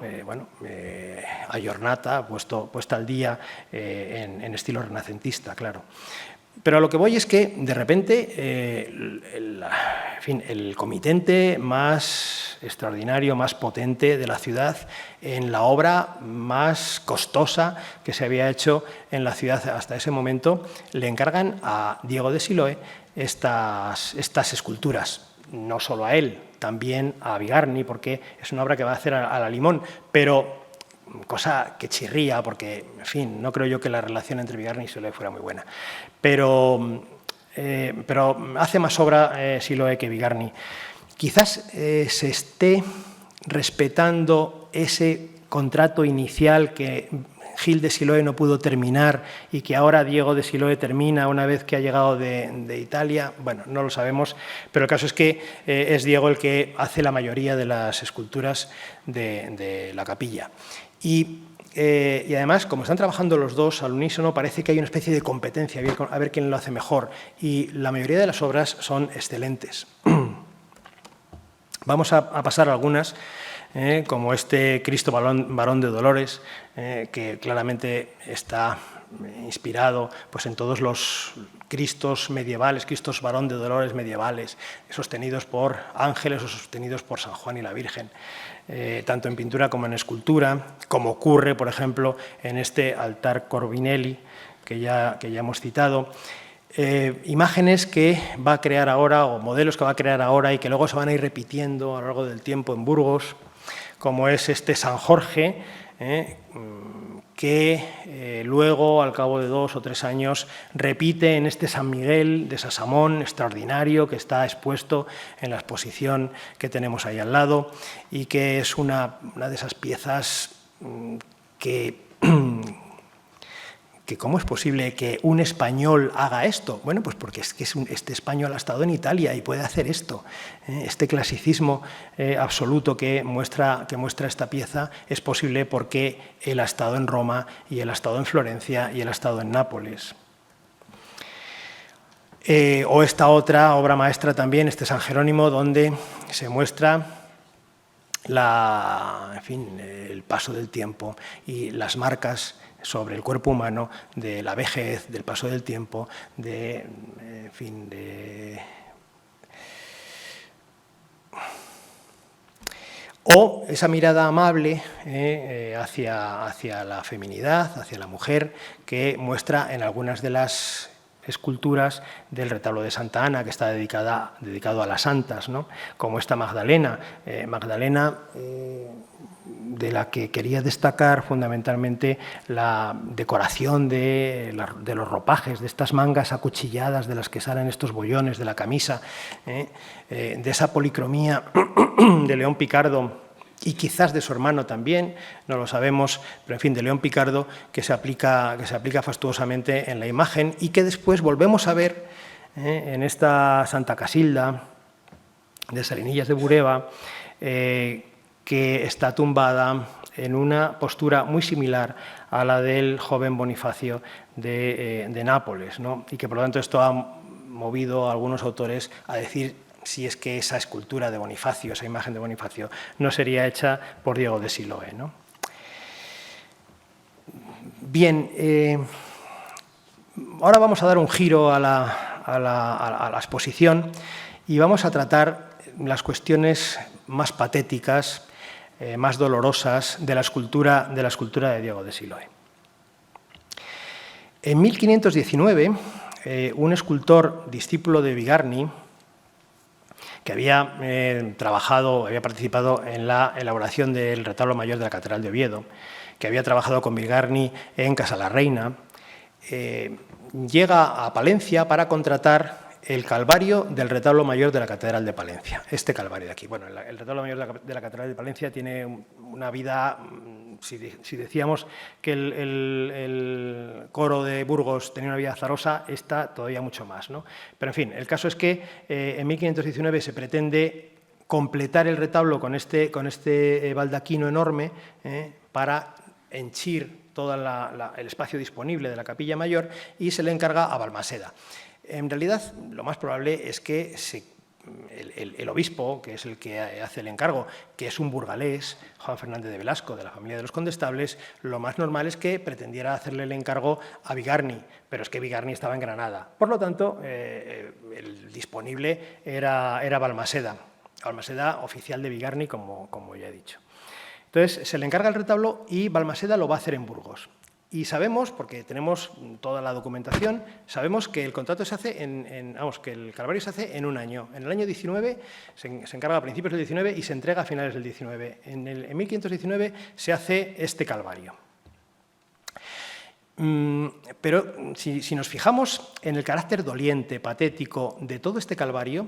ayornata, puesta al día en estilo renacentista, claro. Pero a lo que voy es que, de repente, el comitente más extraordinario, más potente de la ciudad, en la obra más costosa que se había hecho en la ciudad hasta ese momento, le encargan a Diego de Siloé estas esculturas. No solo a él, también a Bigarny, porque es una obra que va a hacer a la limón, pero cosa que chirría, porque, en fin, no creo yo que la relación entre Bigarny y Siloé fuera muy buena. Pero hace más obra Siloé que Bigarny. Quizás se esté respetando ese contrato inicial que Gil de Siloé no pudo terminar y que ahora Diego de Siloé termina una vez que ha llegado de Italia. Bueno, no lo sabemos, pero el caso es que es Diego el que hace la mayoría de las esculturas de la capilla. Y además, como están trabajando los dos al unísono, parece que hay una especie de competencia, a ver quién lo hace mejor. Y la mayoría de las obras son excelentes. Vamos a pasar algunas, como este Cristo Varón de Dolores, que claramente está inspirado pues, en todos los Cristos medievales, Cristos Varón de Dolores medievales, sostenidos por ángeles o sostenidos por San Juan y la Virgen, tanto en pintura como en escultura, como ocurre, por ejemplo, en este altar Corbinelli, ya hemos citado. Imágenes que va a crear ahora, o modelos que va a crear ahora y que luego se van a ir repitiendo a lo largo del tiempo en Burgos, como es este San Jorge, que luego, al cabo de 2 o 3 años, repite en este San Miguel de Sasamón extraordinario que está expuesto en la exposición que tenemos ahí al lado y que es una de esas piezas que ¿cómo es posible que un español haga esto? Bueno, pues porque es que este español ha estado en Italia y puede hacer esto. Este clasicismo absoluto que muestra esta pieza es posible porque él ha estado en Roma y él ha estado en Florencia y él ha estado en Nápoles. O esta otra obra maestra también, este San Jerónimo, donde se muestra el paso del tiempo y las marcas sobre el cuerpo humano de la vejez, del paso del tiempo, o esa mirada amable hacia la feminidad, hacia la mujer, que muestra en algunas de las esculturas del retablo de Santa Ana, que está dedicado a las santas, ¿no? Como esta Magdalena, de la que quería destacar fundamentalmente la decoración de los ropajes, de estas mangas acuchilladas de las que salen estos bollones de la camisa, de esa policromía de León Picardo y quizás de su hermano también, no lo sabemos, pero en fin, de León Picardo, que se aplica fastuosamente en la imagen y que después volvemos a ver en esta Santa Casilda de Salinillas de Bureba, que está tumbada en una postura muy similar a la del joven Bonifacio de Nápoles, ¿no? Y que por lo tanto esto ha movido a algunos autores a decir si es que esa escultura de Bonifacio, esa imagen de Bonifacio, no sería hecha por Diego de Siloé, ¿no? Bien, ahora vamos a dar un giro a la exposición y vamos a tratar las cuestiones más patéticas, más dolorosas de la escultura de Diego de Siloé. En 1519, un escultor discípulo de Bigarny, que había participado en la elaboración del retablo mayor de la Catedral de Oviedo, que había trabajado con Bigarny en Casa la Reina, llega a Palencia para contratar el Calvario del retablo mayor de la Catedral de Palencia. Este Calvario de aquí. Bueno, el retablo mayor de la Catedral de Palencia tiene una vida, si decíamos que el coro de Burgos tenía una vida azarosa, esta todavía mucho más, ¿no? Pero en fin, el caso es que en 1519 se pretende completar el retablo con este baldaquino enorme para henchir todo el espacio disponible de la capilla mayor y se le encarga a Balmaseda. En realidad, lo más probable es que el obispo, que es el que hace el encargo, que es un burgalés, Juan Fernández de Velasco, de la familia de los Condestables, lo más normal es que pretendiera hacerle el encargo a Bigarny, pero es que Bigarny estaba en Granada. Por lo tanto, el disponible era Balmaseda, oficial de Bigarny, como ya he dicho. Entonces, se le encarga el retablo y Balmaseda lo va a hacer en Burgos. Y sabemos, porque tenemos toda la documentación, sabemos que el contrato se hace que el Calvario se hace en un año. En el año 19 se encarga a principios del 19 y se entrega a finales del 19. En 1519 se hace este Calvario. Pero si nos fijamos en el carácter doliente, patético de todo este Calvario,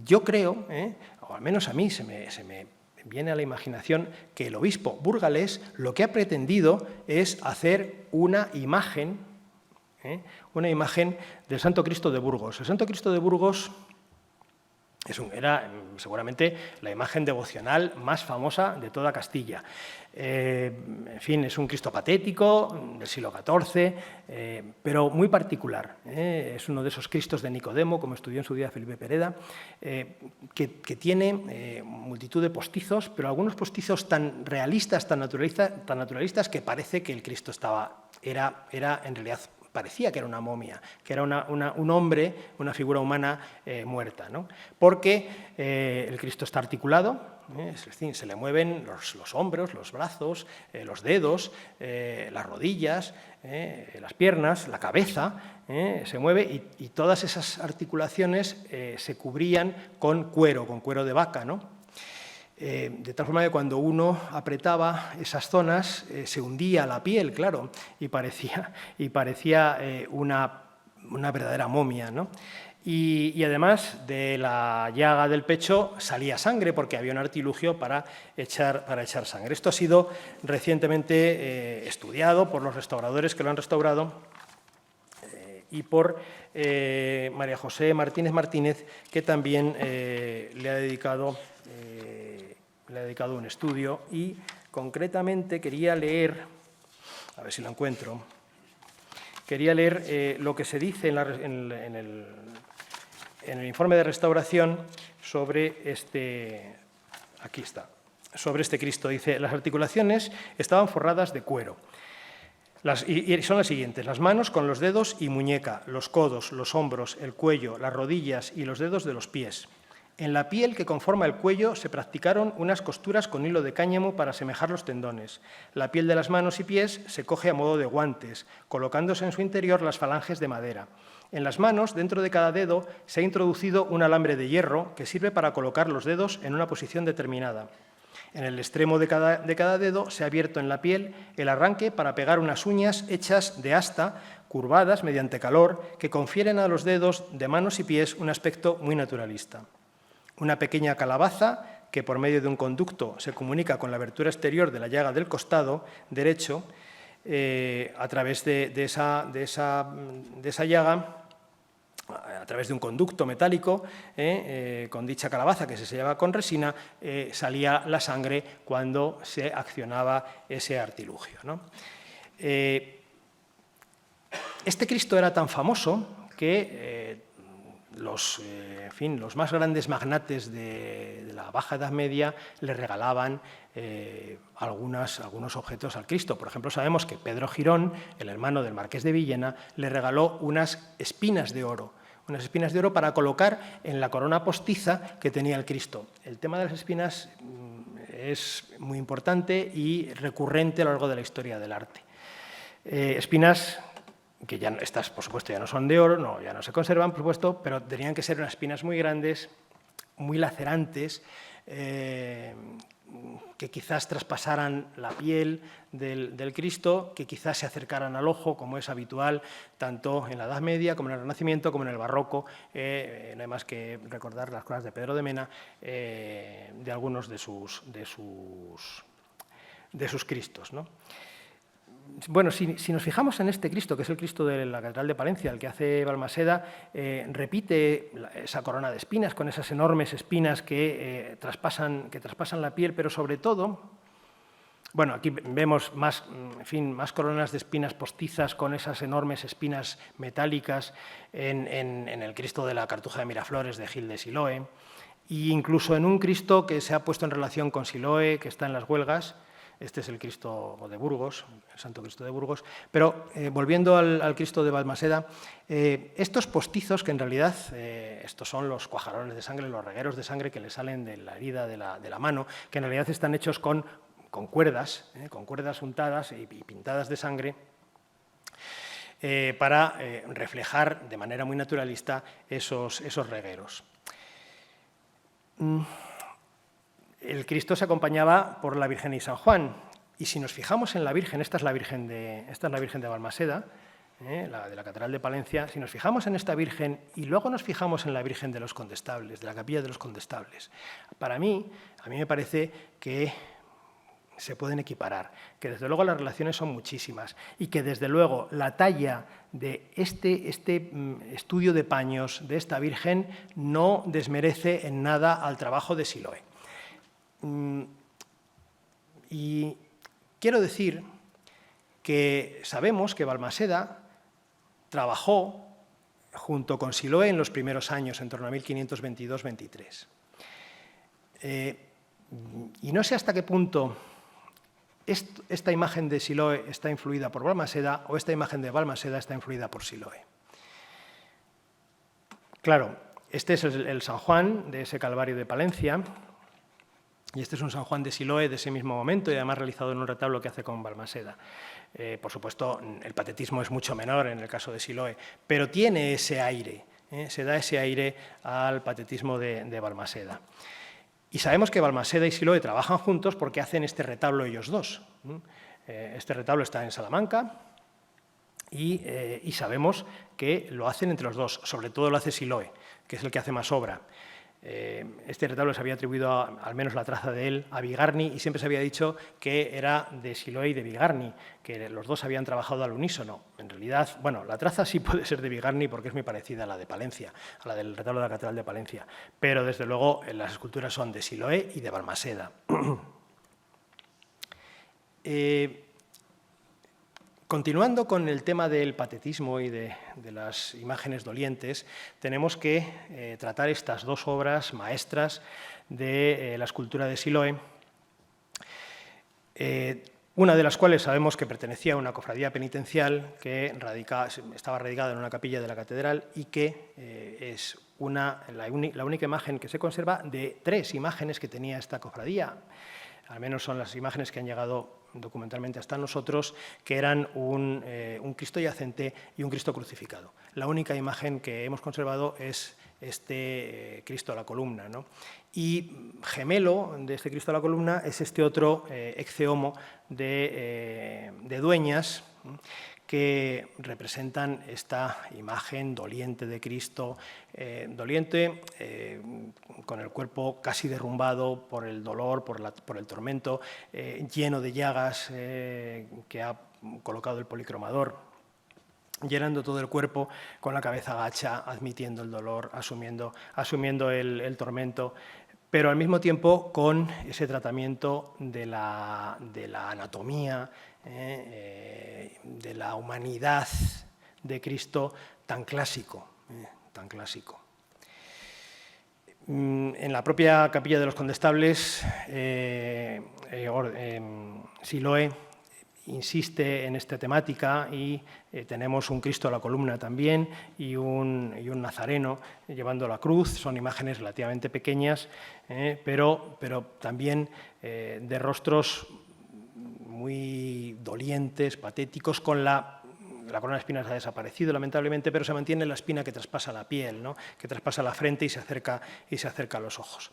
yo creo, o al menos a mí se me viene a la imaginación que el obispo burgalés lo que ha pretendido es hacer una imagen del Santo Cristo de Burgos. El Santo Cristo de Burgos era seguramente la imagen devocional más famosa de toda Castilla. En fin, es un Cristo patético del siglo XIV, pero muy particular. Es uno de esos Cristos de Nicodemo, como estudió en su día Felipe Pereda, que tiene multitud de postizos, pero algunos postizos tan realistas, tan naturalistas, que parece que el Cristo era en realidad, parecía que era una momia, que era un hombre, una figura humana muerta, ¿no? Porque el Cristo está articulado, Es decir, se le mueven los hombros, los brazos, los dedos, las rodillas, las piernas, la cabeza, se mueve y todas esas articulaciones se cubrían con cuero de vaca, ¿no? De tal forma que cuando uno apretaba esas zonas se hundía la piel, claro, y parecía una verdadera momia, ¿no? Y además de la llaga del pecho salía sangre porque había un artilugio para echar sangre. Esto ha sido recientemente estudiado por los restauradores que lo han restaurado y por María José Martínez, que también le ha dedicado un estudio y concretamente quería leer, a ver si lo encuentro, lo que se dice en el informe de restauración sobre aquí está, sobre este Cristo. Dice, las articulaciones estaban forradas de cuero. Y son las siguientes: las manos con los dedos y muñeca, los codos, los hombros, el cuello, las rodillas y los dedos de los pies. En la piel que conforma el cuello se practicaron unas costuras con hilo de cáñamo para asemejar los tendones. La piel de las manos y pies se coge a modo de guantes, colocándose en su interior las falanges de madera. En las manos, dentro de cada dedo, se ha introducido un alambre de hierro que sirve para colocar los dedos en una posición determinada. En el extremo de cada dedo se ha abierto en la piel el arranque para pegar unas uñas hechas de asta, curvadas mediante calor, que confieren a los dedos de manos y pies un aspecto muy naturalista. Una pequeña calabaza que por medio de un conducto se comunica con la abertura exterior de la llaga del costado derecho, a través de esa llaga, a través de un conducto metálico, con dicha calabaza que se sellaba con resina, salía la sangre cuando se accionaba ese artilugio, ¿no? Este Cristo era tan famoso que los más grandes magnates de la Baja Edad Media le regalaban algunos objetos al Cristo. Por ejemplo, sabemos que Pedro Girón, el hermano del marqués de Villena, le regaló unas espinas de oro para colocar en la corona postiza que tenía el Cristo. El tema de las espinas es muy importante y recurrente a lo largo de la historia del arte. Espinas que ya estas, por supuesto, ya no son de oro, ya no se conservan, por supuesto, pero tenían que ser unas espinas muy grandes, muy lacerantes, que quizás traspasaran la piel del Cristo, que quizás se acercaran al ojo, como es habitual tanto en la Edad Media como en el Renacimiento, como en el Barroco. No hay más que recordar las cosas de Pedro de Mena, de algunos de sus Cristos, ¿no? Bueno, si nos fijamos en este Cristo, que es el Cristo de la Catedral de Palencia, el que hace Balmaseda, repite esa corona de espinas, con esas enormes espinas que traspasan la piel, pero sobre todo, bueno, aquí vemos más coronas de espinas postizas con esas enormes espinas metálicas en el Cristo de la Cartuja de Miraflores de Gil de Siloé, e incluso en un Cristo que se ha puesto en relación con Siloé, que está en las Huelgas. Este es el Cristo de Burgos, el Santo Cristo de Burgos. Pero volviendo al Cristo de Balmaseda, estos postizos, que en realidad estos son los cuajarones de sangre, los regueros de sangre que le salen de la herida de la mano, que en realidad están hechos con cuerdas untadas y pintadas de sangre, para reflejar de manera muy naturalista esos regueros. El Cristo se acompañaba por la Virgen y San Juan, y si nos fijamos en la Virgen, esta es la Virgen de Balmaseda, la de la Catedral de Palencia. Si nos fijamos en esta Virgen y luego nos fijamos en la Virgen de los Condestables, de la Capilla de los Condestables, a mí me parece que se pueden equiparar, que desde luego las relaciones son muchísimas y que desde luego la talla de este estudio de paños de esta Virgen no desmerece en nada al trabajo de Siloé. Y quiero decir que sabemos que Balmaseda trabajó junto con Siloé en los primeros años, en torno a 1522-23. Y no sé hasta qué punto esta imagen de Siloé está influida por Balmaseda o esta imagen de Balmaseda está influida por Siloé. Claro, este es el San Juan de ese Calvario de Palencia, Y este es un San Juan de Siloé de ese mismo momento y además realizado en un retablo que hace con Balmaseda. Por supuesto, el patetismo es mucho menor en el caso de Siloé, pero tiene ese aire, se da ese aire al patetismo de Balmaseda. Y sabemos que Balmaseda y Siloé trabajan juntos porque hacen este retablo ellos dos. Este retablo está en Salamanca y sabemos que lo hacen entre los dos, sobre todo lo hace Siloé, que es el que hace más obra. Este retablo se había atribuido, al menos la traza de él, a Bigarny y siempre se había dicho que era de Siloé y de Bigarny, que los dos habían trabajado al unísono. En realidad, bueno, la traza sí puede ser de Bigarny porque es muy parecida a la de Palencia, a la del retablo de la Catedral de Palencia, pero desde luego las esculturas son de Siloé y de Balmaseda. Continuando con el tema del patetismo y de las imágenes dolientes, tenemos que tratar estas dos obras maestras de la escultura de Siloé, una de las cuales sabemos que pertenecía a una cofradía penitencial que estaba radicada en una capilla de la catedral y que es la única imagen que se conserva de 3 imágenes que tenía esta cofradía. Al menos son las imágenes que han llegado documentalmente hasta nosotros, que eran un Cristo yacente y un Cristo crucificado. La única imagen que hemos conservado es este Cristo a la columna, ¿no? Y gemelo de este Cristo a la columna es este otro ecce homo de Dueñas, que representan esta imagen doliente de Cristo, doliente, con el cuerpo casi derrumbado por el dolor, por el tormento, lleno de llagas que ha colocado el policromador, llenando todo el cuerpo, con la cabeza agacha, admitiendo el dolor, asumiendo el tormento, pero al mismo tiempo con ese tratamiento de la anatomía, de la humanidad de Cristo tan clásico, tan clásico. En la propia Capilla de los Condestables, Siloé insiste en esta temática y tenemos un Cristo a la columna también y un Nazareno llevando la cruz. Son imágenes relativamente pequeñas, pero también de rostros muy dolientes, patéticos, con la corona de espinas ha desaparecido, lamentablemente, pero se mantiene la espina que traspasa la piel, ¿no? Que traspasa la frente y se acerca a los ojos.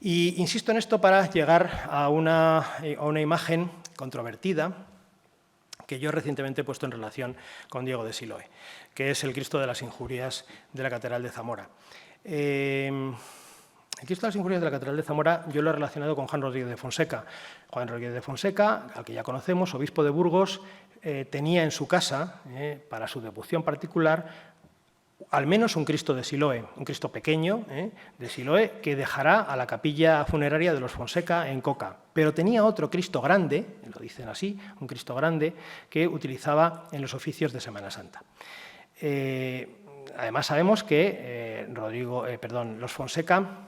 Y insisto en esto para llegar a una imagen controvertida que yo recientemente he puesto en relación con Diego de Siloé, que es el Cristo de las Injurias de la Catedral de Zamora. El Cristo de las Injurias de la Catedral de Zamora yo lo he relacionado con Juan Rodríguez de Fonseca. Juan Rodríguez de Fonseca, al que ya conocemos, obispo de Burgos, tenía en su casa, para su devoción particular, al menos un Cristo de Siloé, un Cristo pequeño de Siloé, que dejará a la capilla funeraria de los Fonseca en Coca. Pero tenía otro Cristo grande, lo dicen así, un Cristo grande, que utilizaba en los oficios de Semana Santa. Además sabemos que los Fonseca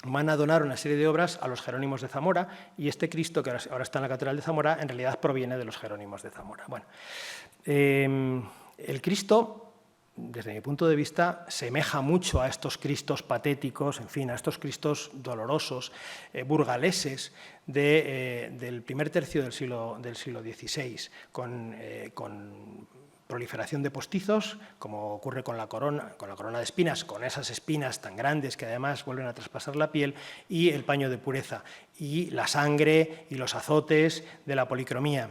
van a donar una serie de obras a los Jerónimos de Zamora y este Cristo, que ahora está en la Catedral de Zamora, en realidad proviene de los Jerónimos de Zamora. Bueno, el Cristo, desde mi punto de vista, semeja mucho a estos Cristos patéticos, en fin, a estos Cristos dolorosos, burgaleses del primer tercio del siglo XVI, con proliferación de postizos, como ocurre con la corona de espinas, con esas espinas tan grandes que además vuelven a traspasar la piel, y el paño de pureza, y la sangre y los azotes de la policromía.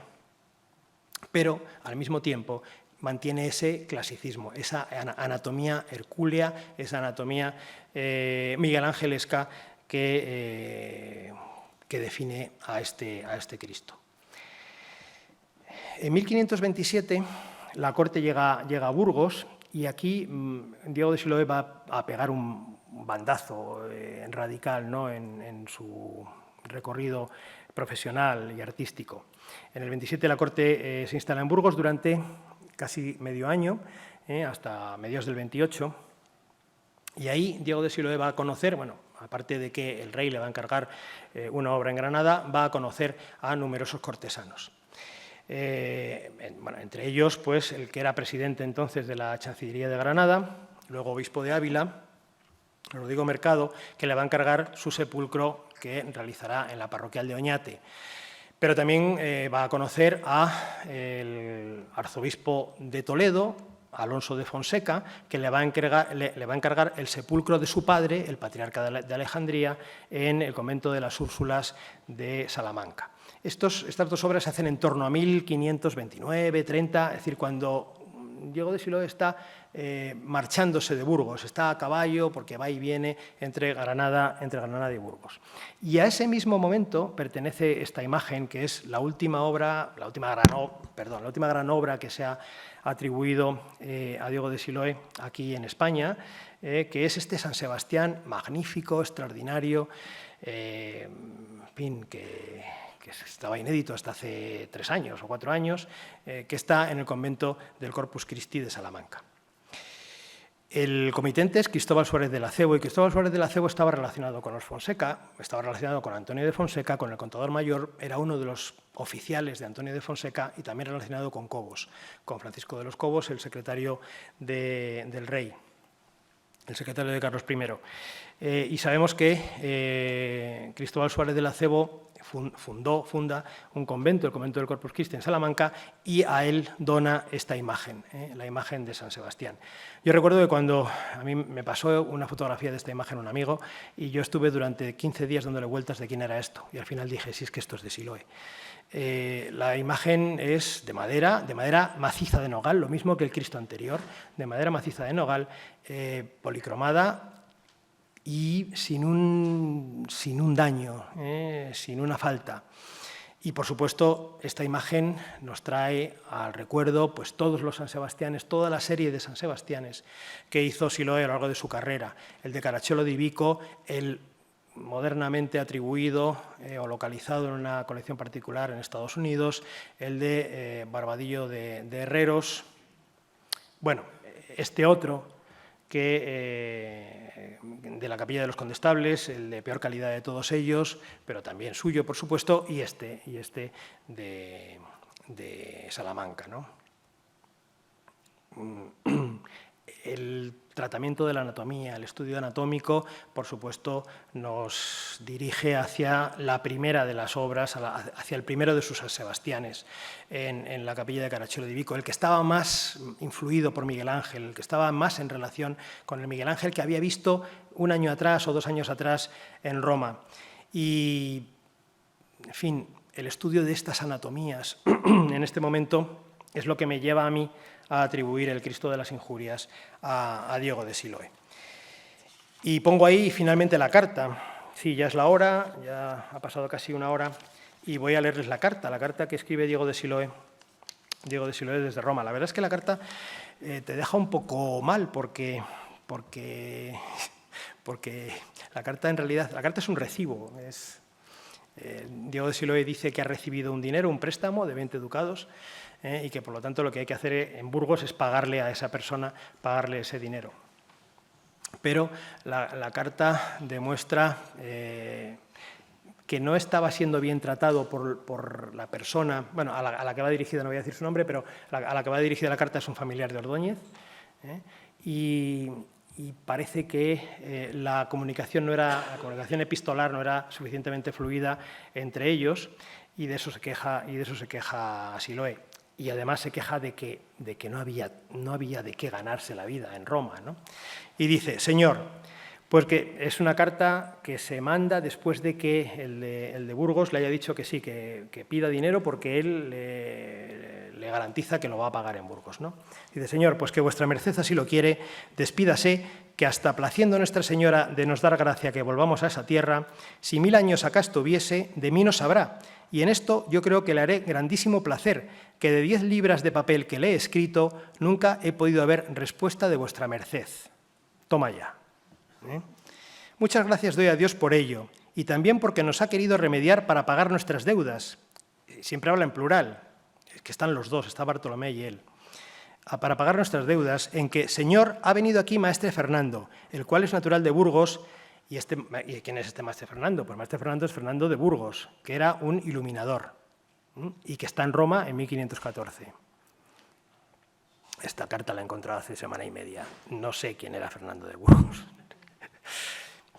Pero, al mismo tiempo, mantiene ese clasicismo, esa anatomía hercúlea, esa anatomía miguelangelesca que define a este Cristo. En 1527 la corte llega a Burgos y aquí Diego de Siloé va a pegar un bandazo radical, ¿no? en su recorrido profesional y artístico. En el 27 la corte se instala en Burgos durante casi medio año, hasta mediados del 28, y ahí Diego de Siloé va a conocer, bueno, aparte de que el rey le va a encargar una obra en Granada, va a conocer a numerosos cortesanos. Entre ellos, pues, el que era presidente entonces de la Chancillería de Granada, luego obispo de Ávila, Rodrigo Mercado, que le va a encargar su sepulcro que realizará en la parroquial de Oñate. Pero también va a conocer al arzobispo de Toledo, Alonso de Fonseca, que le va a encargar el sepulcro de su padre, el patriarca de Alejandría, en el convento de las Úrsulas de Salamanca. Estas dos obras se hacen en torno a 1529-30, es decir, cuando Diego de Siloé está marchándose de Burgos, está a caballo porque va y viene entre Granada y Burgos. Y a ese mismo momento pertenece esta imagen, que es la última gran obra que se ha atribuido a Diego de Siloé aquí en España, que es este San Sebastián magnífico, extraordinario, en fin, que estaba inédito hasta hace 3 años o 4 años, que está en el convento del Corpus Christi de Salamanca. El comitente es Cristóbal Suárez de la Cebo, y Cristóbal Suárez de la Cebo estaba relacionado con los Fonseca, estaba relacionado con Antonio de Fonseca, con el contador mayor, era uno de los oficiales de Antonio de Fonseca y también relacionado con Cobos, con Francisco de los Cobos, el secretario del rey, el secretario de Carlos I. Y sabemos que Cristóbal Suárez de la Cebo funda un convento, el convento del Corpus Christi en Salamanca, y a él dona esta imagen, la imagen de San Sebastián. Yo recuerdo que cuando a mí me pasó una fotografía de esta imagen un amigo, y yo estuve durante 15 días dándole vueltas de quién era esto, y al final dije, sí, es que esto es de Siloé. La imagen es de madera maciza de nogal, lo mismo que el Cristo anterior, de madera maciza de nogal, policromada, y sin un daño, sin una falta. Y, por supuesto, esta imagen nos trae al recuerdo pues, todos los San Sebastianes, toda la serie de San Sebastianes que hizo Siloé a lo largo de su carrera. El de Caracciolo di Vico, el modernamente atribuido o localizado en una colección particular en Estados Unidos, el de Barbadillo de Herreros. Bueno, este otro de la Capilla de los Condestables, el de peor calidad de todos ellos, pero también suyo, por supuesto, y este de Salamanca, ¿no? El tratamiento de la anatomía, el estudio anatómico, por supuesto, nos dirige hacia la primera de las obras, hacia el primero de sus San Sebastianes, en la capilla de Caracciolo di Vico, el que estaba más influido por Miguel Ángel, el que estaba más en relación con el Miguel Ángel que había visto 1 año atrás o 2 años atrás en Roma. Y, en fin, el estudio de estas anatomías en este momento es lo que me lleva a mí a atribuir el Cristo de las Injurias a Diego de Siloé. Y pongo ahí finalmente la carta. Sí, ya es la hora, ya ha pasado casi 1 hora, y voy a leerles la carta que escribe Diego de Siloé desde Roma. La verdad es que la carta te deja un poco mal porque la carta en realidad, la carta es un recibo. Diego de Siloé dice que ha recibido un dinero, un préstamo de 20 ducados, y que por lo tanto lo que hay que hacer en Burgos es pagarle a esa persona, pagarle ese dinero. Pero la carta demuestra que no estaba siendo bien tratado por la persona, bueno, a la que va dirigida, no voy a decir su nombre, pero a la que va dirigida la carta es un familiar de Ordóñez, y parece que la comunicación epistolar no era suficientemente fluida entre ellos, y de eso se queja Siloé. Y además se queja de que no había de qué ganarse la vida en Roma, ¿no? Y dice, Señor, pues que es una carta que se manda después de que el de Burgos le haya dicho que sí, que pida dinero porque él le garantiza que lo va a pagar en Burgos, ¿no? Dice, Señor, pues que vuestra merced así lo quiere, despídase, que hasta placiendo Nuestra Señora de nos dar gracia que volvamos a esa tierra, si 1000 años acá estuviese, de mí no sabrá. Y en esto yo creo que le haré grandísimo placer, que de 10 libras de papel que le he escrito, nunca he podido haber respuesta de vuestra merced. Toma ya. Muchas gracias doy a Dios por ello, y también porque nos ha querido remediar para pagar nuestras deudas. Siempre habla en plural, es que están los dos, está Bartolomé y él. Para pagar nuestras deudas, en que, Señor, ha venido aquí Maestre Fernando, el cual es natural de Burgos. ¿Y quién es este Maestre Fernando? Pues Maestre Fernando es Fernando de Burgos, que era un iluminador y que está en Roma en 1514. Esta carta la he encontrado hace 1 semana y media. No sé quién era Fernando de Burgos.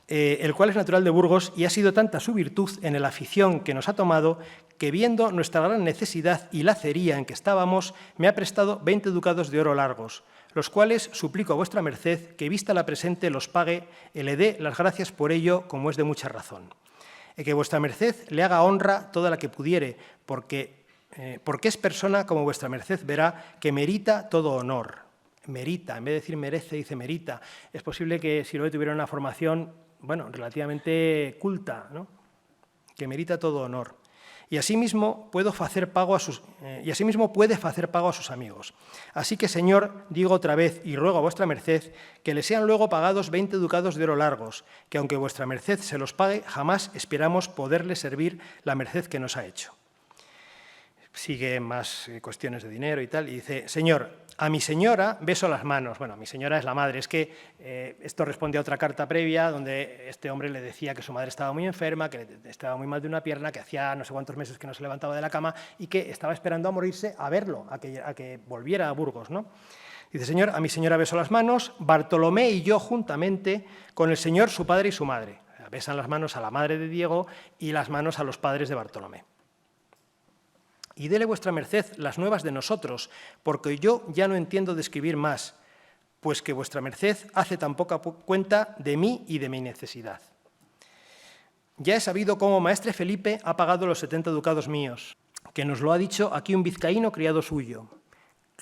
el cual es natural de Burgos y ha sido tanta su virtud en la afición que nos ha tomado que, viendo nuestra gran necesidad y lacería en que estábamos, me ha prestado 20 ducados de oro largos, los cuales suplico a vuestra merced que, vista la presente, los pague y le dé las gracias por ello, como es de mucha razón. Y que vuestra merced le haga honra toda la que pudiere, porque es persona, como vuestra merced verá, que merita todo honor. Merita, en vez de decir merece, dice merita. Es posible que Siloé tuviera una formación, bueno, relativamente culta, ¿no? Que merita todo honor. Y asimismo puede hacer pago a sus amigos. Así que, señor, digo otra vez y ruego a vuestra merced que le sean luego pagados 20 ducados de oro largos, que aunque vuestra merced se los pague, jamás esperamos poderle servir la merced que nos ha hecho. Sigue más cuestiones de dinero y tal, y dice, señor, a mi señora beso las manos. Bueno, mi señora es la madre. Es que esto responde a otra carta previa donde este hombre le decía que su madre estaba muy enferma, que estaba muy mal de una pierna, que hacía no sé cuántos meses que no se levantaba de la cama y que estaba esperando a morirse a verlo, a que volviera a Burgos, ¿no? Dice, señor, a mi señora beso las manos, Bartolomé y yo juntamente con el señor, su padre y su madre. Besan las manos a la madre de Diego y las manos a los padres de Bartolomé. Y dele vuestra merced las nuevas de nosotros, porque yo ya no entiendo de escribir más, pues que vuestra merced hace tan poca cuenta de mí y de mi necesidad. Ya he sabido cómo maestre Felipe ha pagado los 70 ducados míos, que nos lo ha dicho aquí un vizcaíno criado suyo.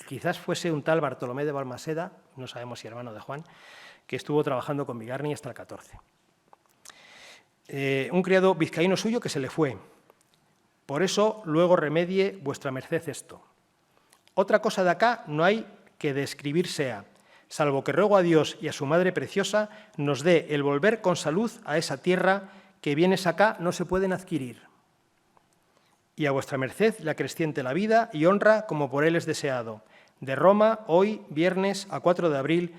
Quizás fuese un tal Bartolomé de Balmaseda, no sabemos si hermano de Juan, que estuvo trabajando con Bigarni hasta el 14. Un criado vizcaíno suyo que se le fue. Por eso luego remedie vuestra merced esto. Otra cosa de acá no hay que de escribir sea, salvo que ruego a Dios y a su Madre Preciosa nos dé el volver con salud a esa tierra que bienes acá no se pueden adquirir. Y a vuestra merced le acreciente la vida y honra como por él es deseado. De Roma, hoy, viernes, a 4 de abril,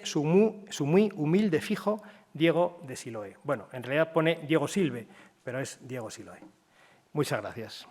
su muy humilde fijo, Diego de Siloé. Bueno, en realidad pone Diego Silve, pero es Diego Siloé. Muchas gracias.